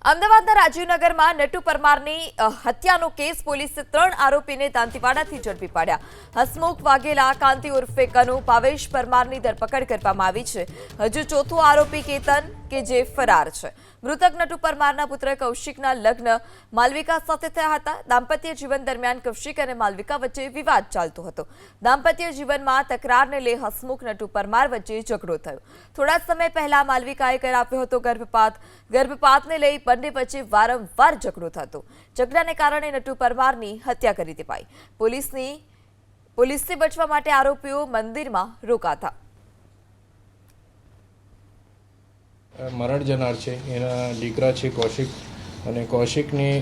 અમદાવાદના રાજીવનગરમાં નટુ પરમારની હત્યાનો કેસ પોલીસે 3 આરોપીને દાંતીવાડાથી ઝડપી પાડ્યા। હસમુખ વાઘેલા, કાંતિ ઉર્ફે કનુ, ભાવેશ પરમારની ધરપકડ કરવામાં આવી છે। હજુ ચોથો આરોપી કેતન કે જે ફરાર છે। મૃતક નટુ પરમારના પુત્ર કૌશિકના લગ્ન માલવિકા સાથે થયા હતા। દાંપત્ય જીવન દરમિયાન કૌશિક અને માલવિકા વચ્ચે વિવાદ ચાલતો હતો। દાંપત્ય જીવનમાં તકરારને લઈ હસમુખ નટુ પરમાર વચ્ચે ઝઘડો થયો। થોડા સમય પહેલા માલવિકાએ કરાવ્યો હતો ગર્ભપાતને લઈ બંને વચ્ચે વારંવાર ઝઘડો થતો। ઝઘડાને કારણે નટુ પરમારની હત્યા કરી દેવાઈ। પોલીસથી બચવા માટે આરોપીઓ મંદિરમાં રોકાતા। મરણ જનાર છે એના દીકરા છે કૌશિક અને કૌશિકની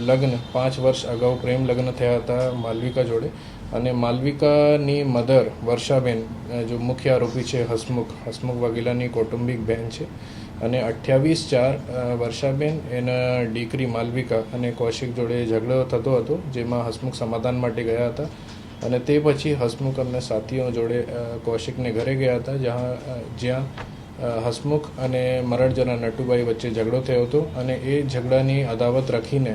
લગ્ન 5 વર્ષ અગાઉ પ્રેમ લગ્ન થયા હતા માલવિકા જોડે અને માલવિકાની મધર વર્ષાબેન જો મુખ્ય આરોપી છે હસમુખ વાઘેલાની કૌટુંબિક બહેન છે અને 28/4 વર્ષાબેન એના દીકરી માલવિકા અને કૌશિક જોડે ઝઘડો થતો હતો જેમાં હસમુખ સમાધાન માટે ગયા હતા અને તે પછી હસમુખ અને સાથીઓ જોડે કૌશિકને ઘરે ગયા હતા જ્યાં હસમુખ અને મરણ જનાર નટુભાઈ વચ્ચે ઝઘડો થયો હતો અને એ ઝઘડાની અદાવત રાખીને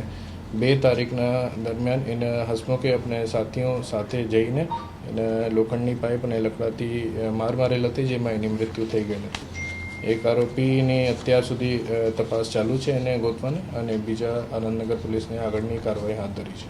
2 તારીખના દરમિયાન એને હસમુખે अपने સાથીઓ સાથે જઈને એને લોખંડની પાઇપ અને લકડાથી માર મારેલ હતી જેમાં એની મૃત્યુ થઈ ગયેલ હતી। એક આરોપીની અત્યાર સુધી તપાસ ચાલુ છે એને ગોતવાની અને બીજા આનંદનગર પોલીસને આગળની કાર્યવાહી હાથ ધરી છે।